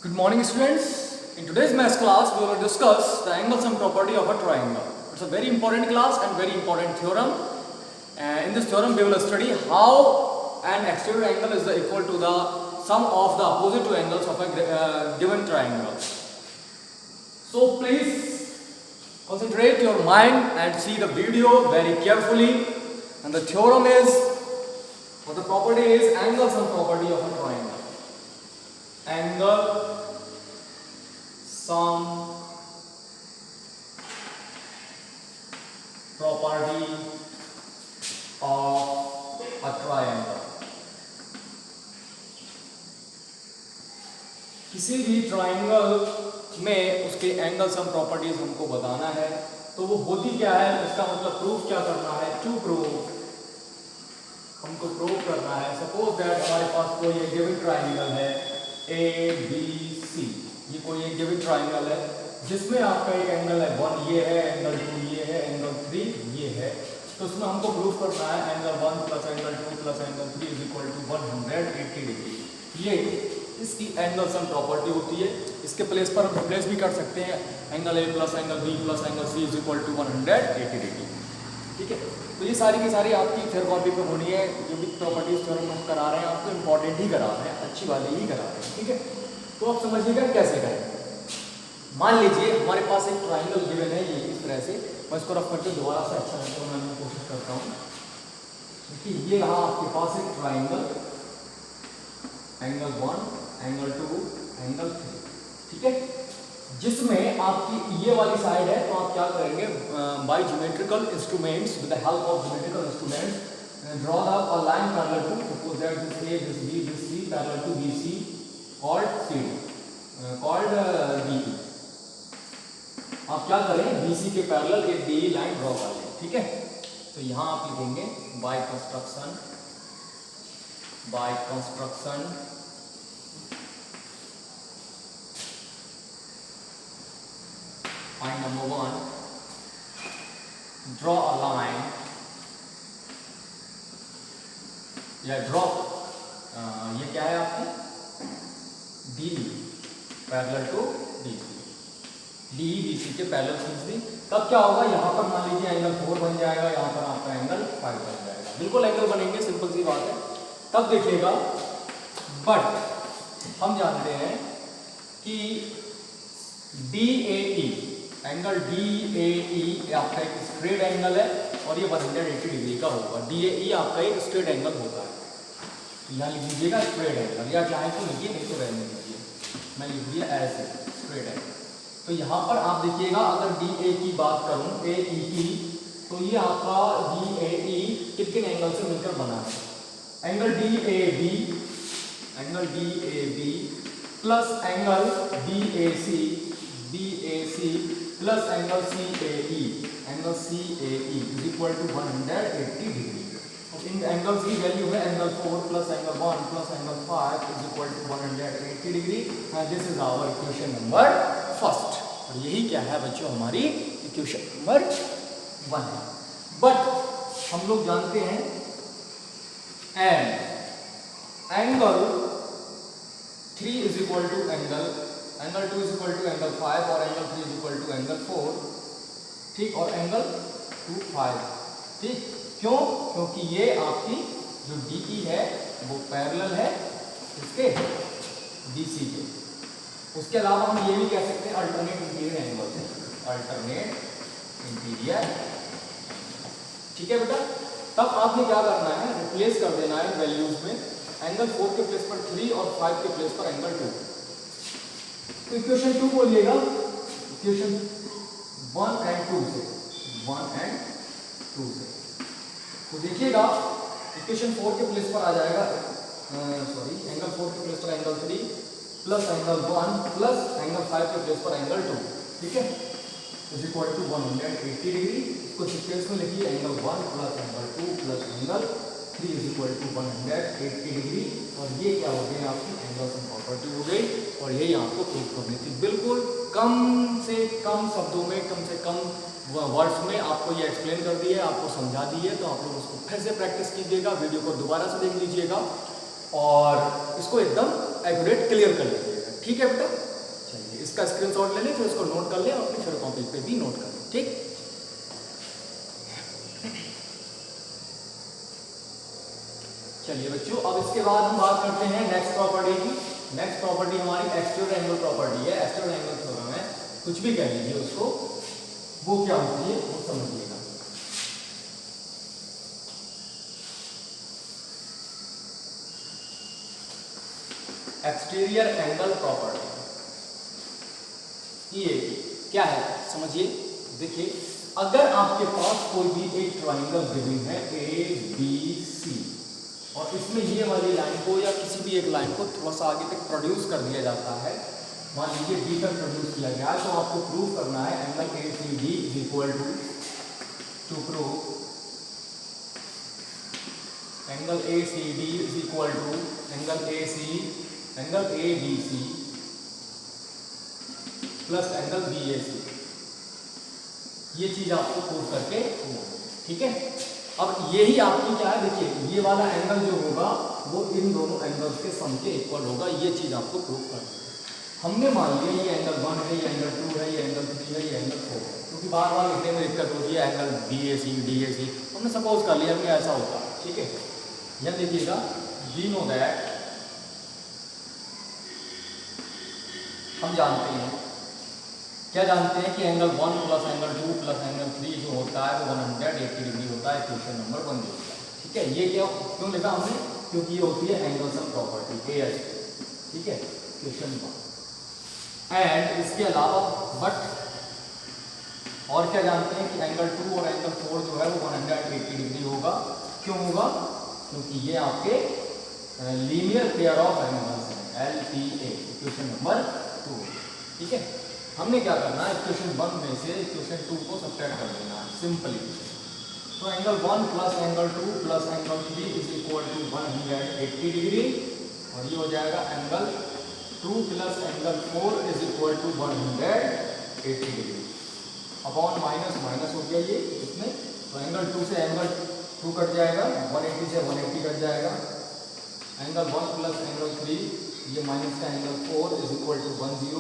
Good morning, students. In today's maths class, we will discuss the angle sum property of a triangle. It's a very important class and very important theorem. In this theorem, we will study how an exterior angle is equal to the sum of the opposite two angles of a given triangle. So please concentrate your mind and see the video very carefully. And the theorem is, or the property is angle sum property of a triangle. Angle sum property of a triangle. किसी भी triangle में उसके angle some properties हमको बताना है, तो वो होती क्या है, उसका मतलब प्रूफ क्या करना है, टू प्रूव हमको प्रूव करना है। सपोज दैट हमारे पास कोई एक गिवन ट्राइंगल है ए बी सी, ये कोई एक गिवन ट्राइंगल है जिसमें आपका एक एंगल है 1 ये है, एंगल 2 ये है, एंगल 3 ये है। तो उसमें हमको प्रूव करना है angle 1 plus angle 2 plus angle 3 is equal to 180 degree. ये इसकी एंगल सम प्रॉपर्टी होती है। इसके प्लेस पर हम रिप्लेस भी कर सकते हैं, angle A plus angle B plus angle C is equal to 180 degree. ठीक है, तो ये सारी की सारी आपकी फिर कॉपी पे होनी है। जो भी प्रॉपर्टीज थ्योरम हम करा रहे हैं आपको इंपॉर्टेंट ही करा रहे हैं, अच्छी वाली ही करा रहे हैं। ठीक है, तो आप समझिएगा कैसे करें। मान लीजिए हमारे पास एक ट्राइंगल गिवन है, ये इस तरह से। मैं इसको रफ करके दोबारा से अच्छा से बनाने की कोशिश करता हूँ। देखिए ये रहा आपके पास एक ट्राइंगल, एंगल 1 एंगल 2 एंगल 3। ठीक है, जिसमें आपकी ये वाली साइड है, तो आप क्या करेंगे, by geometrical instruments, with the help of geometrical instruments draw a line parallel to, suppose that this A this B this C parallel to BC called CD called DE। आप क्या करें, BC के parallel एक DE line draw कर लें। ठीक है, तो यहां आप लिखेंगे by construction point number 1, draw a line या draw ये क्या है आपकी DE parallel to BC, DE BC के पैरेलल खींच दी। तब क्या होगा, यहाँ पर मान लीजिए एंगल 4 बन जाएगा, यहाँ पर आपका एंगल 5 बन जाएगा। बिल्कुल एंगल बनेंगे, सिंपल सी बात है। तब देखिएगा, बट हम जानते हैं कि DAE एंगल DAE आपका एक स्ट्रेट एंगल है और ये 180 डिग्री का होगा। DAE आपका एक स्ट्रेट एंगल होता है। यहाँ लिख लीजिएगा स्ट्रेट एंगल, या चाहे तो लिखिए, नहीं तो रहने दीजिए, मैं लिख दिया ऐसे स्ट्रेट एंगल। तो यहाँ पर आप देखिएगा, अगर DA की बात करूँ AE की, तो ये आपका DAE किन एंगल से मिलकर बना है, angle DAB plus angle BAC plus angle CAE is equal to 180 degree. इन एंगल्स की वैल्यू है angle 4 plus angle 1 plus angle 5 is equal to 180 degree. This is our equation number first. और यही क्या है बच्चों, हमारी इक्वेशन नंबर 1 है। बट हम लोग जानते हैं angle 3 is equal to angle 2 is equal to angle 5 और angle 3 is equal to angle 4। ठीक, और एंगल 2 5। ठीक, क्यों, क्योंकि ये आपकी जो DE है वो पैरेलल है इसके BC के। उसके अलावा हम ये भी कह सकते हैं अल्टरनेट इंटीरियर एंगल से, अल्टरनेट इंटीरियर। ठीक है बेटा, तब आपने क्या करना है, रिप्लेस कर देना है वैल्यूज में, एंगल 4 के प्लेस पर 3 और 5 के प्लेस पर एंगल 2। तो इक्वेशन 2 बोलिएगा, इक्वेशन 1 एंड 2 से, 1 एंड 2 से। तो देखिएगा इक्वेशन 4 के प्लेस पर आ जाएगा, एंगल 4 के प्लेस पर angle 3 plus angle 1 plus angle 5 के प्लेस पर एंगल 2। ठीक है, इज इक्वल टू 180 डिग्री। इसको सीक्वेंस में लिखिए, angle 1 plus angle 2 plus angle 3 is equal to 180 degree. और ये क्या हो गई, आपकी एंगल सम प्रॉपर्टी हो गई। और यही आपको प्रूव करनी थी। बिल्कुल कम से कम शब्दों में, कम से कम वर्ड्स में आपको ये एक्सप्लेन कर दी है, आपको समझा दी है। तो आप लोग उसको फिर से प्रैक्टिस कीजिएगा, वीडियो को दोबारा से देख लीजिएगा और इसको एकदम एक्यूरेट क्लियर कर लीजिएगा। ठीक है बेटा, चलिए इसका स्क्रीनशॉट ले लें, फिर उसको नोट कर लें और अपनी फिर कॉपी पे भी नोट कर लें, ठीक। चलिए बच्चों, अब इसके बाद हम बात करते हैं नेक्स्ट प्रॉपर्टी की। नेक्स्ट प्रॉपर्टी हमारी एक्सट्रूड एंगल प्रॉपर्टी है। एक्सट्रूड एंगल थ्योरम है, कुछ भी कह लीजिए उसको, वो क्या होती है वो समझिएगा। एक्सटीरियर एंगल प्रॉपर्टी ये क्या है समझिए। देखिए, अगर आपके पास कोई भी एक ट्राइंगल गिवन है ABC और इसमें ये वाली लाइन को या किसी भी एक लाइन को थोड़ा सा आगे तक प्रोड्यूस कर दिया जाता है, मान लीजिए D तक प्रोड्यूस किया गया, तो आपको प्रूव करना है angle ACD is equal to prove angle ACD is equal to angle ABC plus angle BAC। ये चीज आपको प्रूव करके, ठीक है। अब यही आपकी क्या है, देखिए ये वाला एंगल जो होगा वो इन दोनों एंगल्स के सम के इक्वल होगा। ये चीज आपको प्रूव करनी है। हमने मान लिया ये एंगल 1 है, ये एंगल 2 है, ये एंगल 3 है, ये एंगल 4 है, क्योंकि बार बार लिखने में दिक्कत होती है एंगल BAC DAC। हमने सपोज कर लिया कि ऐसा होगा, ठीक है। यह देखिएगा, वी नो दैट, हम जानते हैं, क्या जानते हैं कि angle 1 plus angle 2 plus angle 3 जो होता है वो 180 डिग्री होता है। क्वेश्चन नंबर 1 जो होता है, ठीक है। ये क्या क्यों लिखा हमने, क्योंकि ये होती है एंगल सम प्रॉपर्टी AS, ठीक है, क्वेश्चन 1। एंड इसके अलावा बट और क्या जानते हैं कि एंगल 2 और एंगल 4 जो है वो 180 डिग्री होगा। क्यों होगा, क्योंकि ये आपके लीनियर पेयर ऑफ एंगल्स हैं, LPA, इक्वेशन नंबर 2, ठीक है। हमने क्या करना है, इक्वेशन 1 में से इक्वेशन 2 को सब्ट्रैक्ट कर देना है, सिंपली। तो angle 1 plus angle 2 plus angle 3 is equal to 180 degree, और ये हो जाएगा angle 2 plus angle 4 is equal to 180 degree, upon minus minus हो गया ये इसमें। तो एंगल 2 से एंगल 2 कट जाएगा, 180 से 180 कट जाएगा, एंगल 1 प्लस एंगल 3, ये माइनस का एंगल 4 इज इक्वल टू 0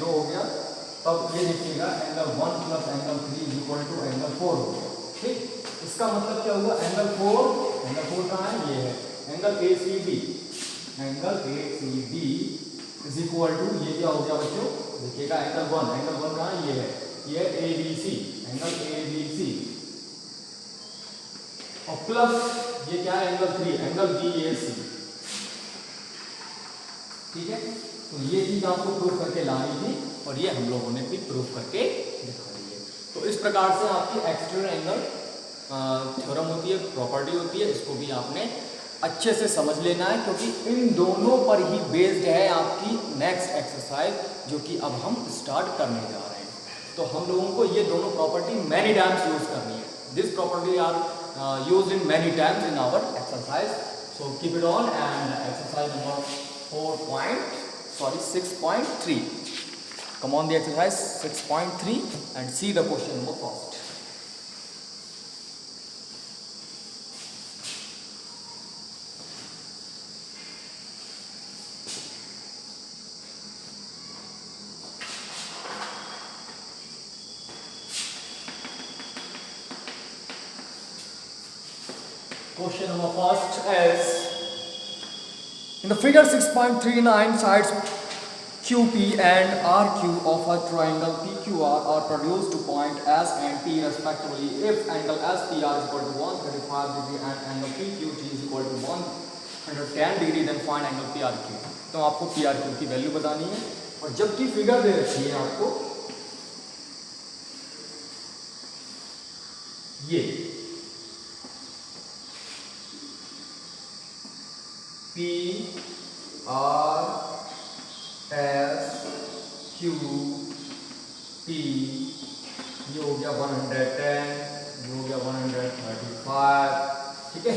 हो गया। तब ये देखिएगा angle 1 plus angle 3 is equal to angle 4 हो गया, ठीक। इसका मतलब क्या हुआ, एंगल 4 कहाँ है, ये है angle ACD is equal to, ये क्या हो गया बच्चों, देखिएगा एंगल 1 कहाँ है, ये है ABC, एंगल ABC, और प्लस ये क्या है एंगल 3, एंगल BAC, ठीक है। तो ये चीज आपको प्रूव करके लानी थी और ये हम लोगों ने भी प्रूव करके दिखा दी है। तो इस प्रकार से आपकी एक्सट्रूड एंगल थ्योरम होती है, प्रॉपर्टी होती है, इसको भी आपने अच्छे से समझ लेना है, क्योंकि इन दोनों पर ही बेस्ड है आपकी नेक्स्ट एक्सरसाइज, जो कि अब हम स्टार्ट करने जा रहे हैं। तो हम लोगों को ये दोनों प्रॉपर्टी मैनी टाइम्स यूज करनी है। This property are used in many times in our exercise, so keep it on. And exercise number 6.3. Come on the exercise 6.3 and see the question number first. Question number first is, in the figure 6.39, sides QP and RQ of a triangle PQR are produced to point S and T respectively. If angle SPR is equal to 135 degree and angle PQT is equal to 110 degree, then find angle PRQ. तो आपको PRQ की value बतानी है, और जबकि figure दे रखी है आपको ये PRSQT, ये हो गया 110, ये हो गया 135, ठीक है।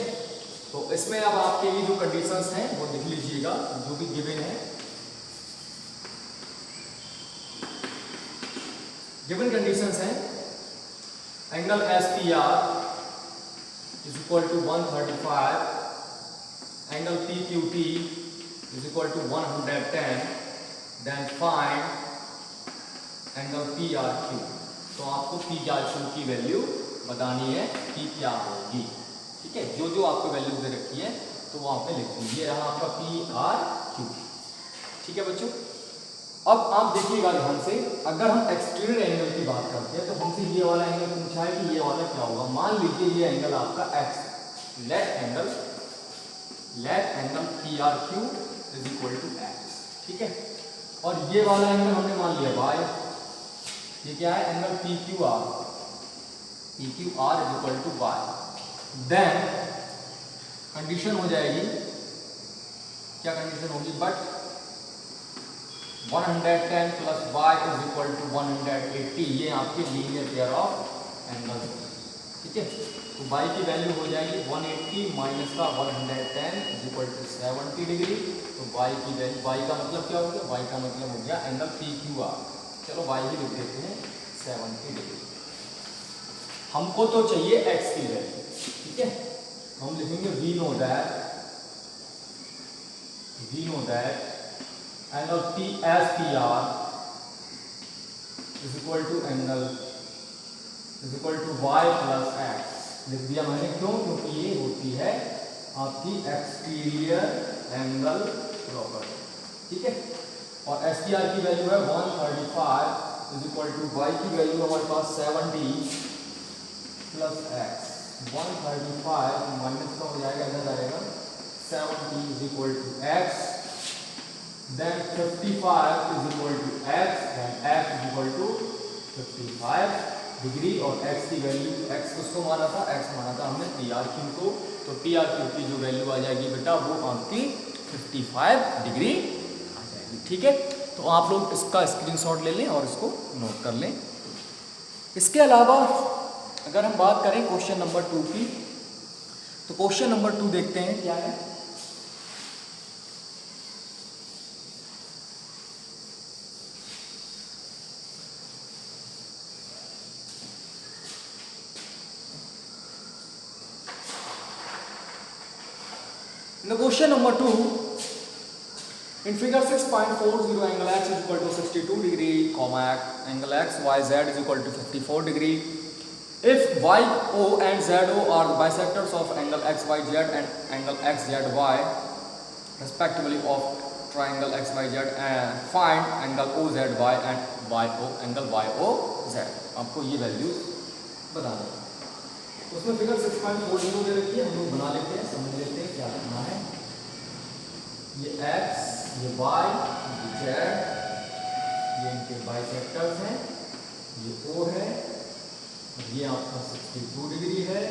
तो इसमें अब आपके लिए जो कंडीशंस हैं वो लिख लीजिएगा, जो भी गिवन है। गिवन कंडीशंस हैं, angle SPR is equal to 135, angle PQT is equal to 110, then find angle P R Q. तो आपको पी आर क्यू की वैल्यू बतानी है कि क्या होगी। ठीक है, जो जो आपको वैल्यू दे रखी है तो वो आपने लिख दी। ये रहा आपका पी आर क्यू। ठीक है बच्चों, अब आप देखिएगा ध्यान से, अगर हम एक्सटीरियर एंगल की बात करते हैं तो हमसे ये वाला एंगल पूछा है कि ये वाला क्या होगा। मान लीजिए ये एंगल आपका X, let angle P R Q is equal to X. ठीक है, और ये वाला एंगल हमने मान लिया वाई। ये क्या है, angle P Q R is equal to Y. Then condition हो जाएगी, क्या कंडीशन होगी, बट 110 प्लस y इज इक्वल टू 180। ये आपके लीनियर पेयर ऑफ एंगल्स। ठीक है, तो y की वैल्यू हो जाएगी 180 माइनस का 110 इज इक्वल टू 70 डिग्री। तो y की वैल्यू, y का मतलब क्या हो गया, y का मतलब हो गया एंगल पी क्यू आर। चलो y ही लिख देते हैं 70 डिग्री। हमको तो चाहिए x की वैल्यू। ठीक है, हम लिखेंगे we know that angle P S P R is equal to Y plus X. लिख दिया मैंने, क्यों, क्योंकि ये होती है आपकी एक्सटीरियर एंगल प्रॉपर्टी। ठीक है, और एस पी आर की वैल्यू है 135 इज इक्वल टू वाई की वैल्यू हमारे पास 70 प्लस एक्स। 135 माइनस का हो जाएगा, इधर आएगा 70 is equal to X. Then 55 is equal to x, then x is equal to 55 degree. और x की वैल्यू, x उसको माना था, x माना था हमने पी आर क्यू को। तो पी आर क्यू की जो वैल्यू आ जाएगी बेटा वो आपकी 55 डिग्री आ जाएगी। ठीक है, तो आप लोग इसका स्क्रीनशॉट ले लें और इसको नोट कर लें। इसके अलावा अगर हम बात करें क्वेश्चन नंबर 2 की, तो क्वेश्चन नंबर 2 देखते हैं क्या है। In the question number 2, in figure 6.40 angle x is equal to 62 degree, comma angle x y z is equal to 54 degree. If y o and z o are the bisectors of angle x y z and angle x z y respectively of triangle x y z, and find angle o z y and y o angle y o z। आपको ये values बताना है। उसमें figure 6.40 दे रखी है, हम लोग बना लेते हैं, समझ लेते हैं क्या करना है। ये x, ये y, ये z, ये इनके बाइसेक्टर्स हैं, ये o है, ये आपका 62 डिग्री है,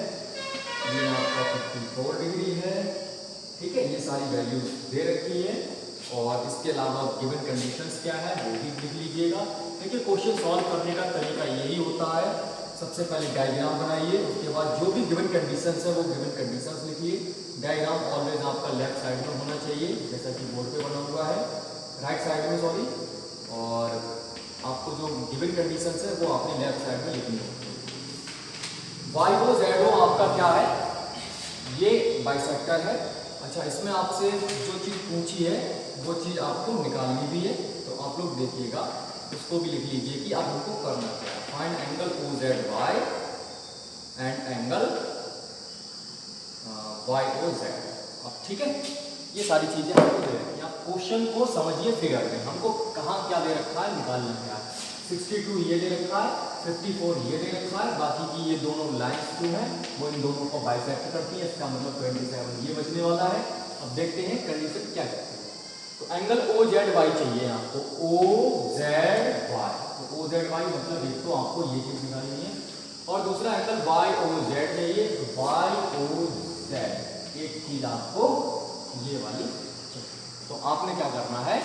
ये आपका 54 डिग्री है। ठीक है, ये सारी वैल्यूज दे रखी है। और इसके अलावा गिवन कंडीशंस क्या है वो भी लिख लीजिएगा। देखिए, क्वेश्चन सॉल्व करने का तरीका यही होता है, सबसे पहले डायग्राम बनाइए, उसके बाद जो भी गिवन कंडीशंस है वो गिवन कंडीशंस लिखिए। डायग्राम ऑलवेज आपका लेफ्ट साइड में होना चाहिए, जैसा कि बोर्ड पे बना हुआ है, राइट साइड में सॉरी। और आपको जो गिवन कंडीशंस है वो आपने लेफ्ट साइड में लिखनी है। वाई ओ जेड ओ आपका क्या है, ये बाइसेक्टर है। अच्छा, इसमें आपसे जो चीज़ पूछी है वो चीज़ आपको निकालनी भी है, तो आप लोग देखिएगा, उसको भी लिख लीजिए कि आप हमको करना क्या है। Find angle O Z Y and angle Y O Z. अब ठीक है, ये सारी चीजें आपको दे रखी हैं। आप क्वेश्चन को समझिए, फिगर में हमको कहाँ क्या दे रखा है, निकालना क्या है। 62 ये दे रखा है, 54 ये दे रखा है, बाकी की ये दोनों लाइन्स जो है वो इन दोनों को बाइसेक्ट करती है, इसका मतलब 27 ये बचने वाला है। अब देखते हैं कंडीशन क्या कहती है। तो एंगल ओ जेड वाई चाहिए आपको, ओ जेड वाई। तो ओ जेड वाई मतलब एक तो आपको ये चीज निकालनी है, और दूसरा एंगल वाई ओ जेड चाहिए, वाई ओ जेड। एक चीज आपको ये वाली चाहिए, तो आपने क्या करना है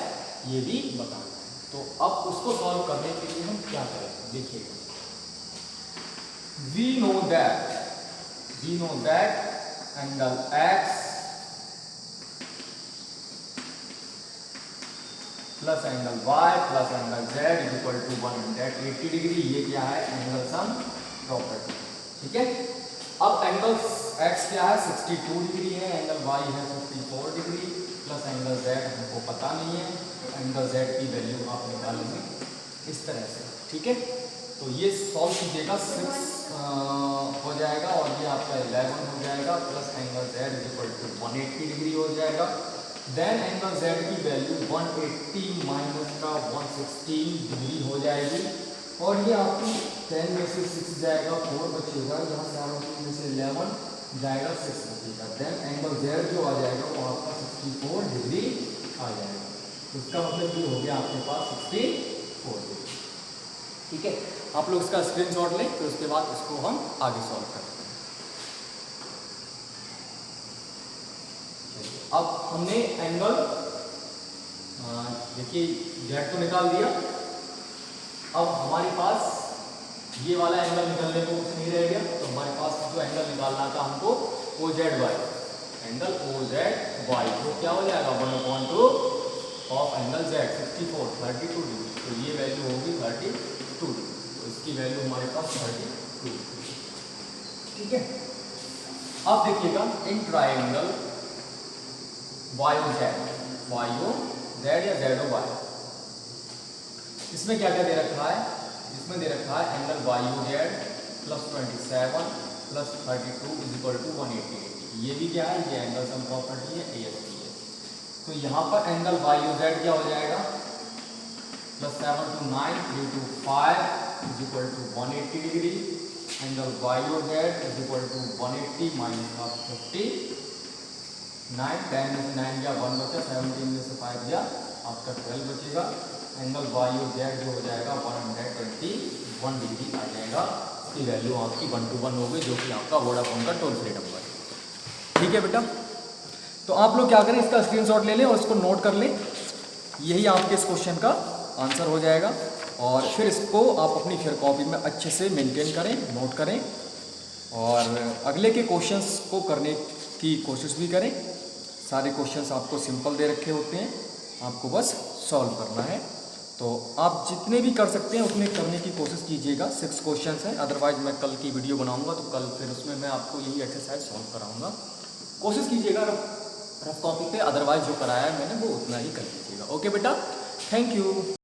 ये भी बताना है। तो अब उसको सॉल्व करने के लिए हम क्या करें, देखिएगा। We know that angle X plus angle y plus angle z is equal to 180 degree. ये क्या है, एंगल सम प्रॉपर्टी। ठीक है, अब एंगल x क्या है, 62 डिग्री है, एंगल y है 54 डिग्री, प्लस एंगल z हमको पता नहीं है, तो एंगल जेड की वैल्यू आप निकालेंगे इस तरह से, ठीक है। तो ये सॉल्व कीजिएगा, 6 हो जाएगा और ये आपका 11 हो जाएगा, plus angle Z equal to 180 degree हो जाएगा। देन एंगल जेड की वैल्यू 180 माइनस का 116 डिग्री हो जाएगी और ये आपकी 10 में से 6 जाएगा, 4 बचेगा, यहाँ से आप में से 11 जाएगा, 6 बचेगा। देन एंगल जेड जो आ जाएगा वो आपका 64 डिग्री आ जाएगा। इसका मतलब ये हो गया आपके पास 64 डिग्री, ठीक है। आप लोग इसका स्क्रीनशॉट लें, तो उसके बाद इसको हम आगे सॉल्व करते हैं। अब हमने एंगल देखिए जेड तो निकाल दिया। अब हमारे पास ये वाला एंगल निकालने को कुछ नहीं रह गया, तो हमारे पास जो एंगल निकालना था हमको O Z Y, angle O Z Y तो क्या हो जाएगा 1/2 ऑफ एंगल जेड 64 32 डिग्री। तो ये वैल्यू होगी 32 डिग्री, तो इसकी वैल्यू हमारे पास 32 डिग्री, ठीक है। अब देखिएगा इन ट्राइंगल वाई जेड या जेड ओ वाई, इसमें क्या क्या दे रखा है, इसमें दे रखा है angle Y O Z plus 27 plus 32 is equal to 180। ये भी क्या है, ये एंगल सम प्रॉपर्टी है ASP है। तो यहाँ पर एंगल वाई ओ जेड क्या हो जाएगा, plus 7 to 9 3 to 5 is equal to 180 degree. Angle Y O Z is equal to 180 minus का 50 9 10 में से 9 गया 1 बचा, 17 में से 5 गया आपका 12 बचेगा। एंगल वाई ओ जेड जो हो जाएगा 121 डिग्री आ जाएगा। इसकी वैल्यू आपकी 1 to 1 होगी, जो कि आपका वोडाफोन का टोल फ्री नंबर है, ठीक है बेटा। तो आप लोग क्या करें, इसका स्क्रीनशॉट ले लें और इसको नोट कर लें। यही आपके इस क्वेश्चन का आंसर हो जाएगा और फिर इसको आप अपनी फिर कॉपी में अच्छे से मेंटेन करें, नोट करें और अगले के क्वेश्चंस को करने की कोशिश भी करें। सारे क्वेश्चंस आपको सिंपल दे रखे होते हैं, आपको बस सॉल्व करना है। तो आप जितने भी कर सकते हैं उतने करने की कोशिश कीजिएगा। 6 क्वेश्चंस हैं, अदरवाइज मैं कल की वीडियो बनाऊंगा तो कल फिर उसमें मैं आपको यही एक्सरसाइज सॉल्व कराऊंगा। कोशिश कीजिएगा रफ कॉपी पे, अदरवाइज जो कराया है मैंने वो उतना ही कर लीजिएगा। ओके बेटा, थैंक यू।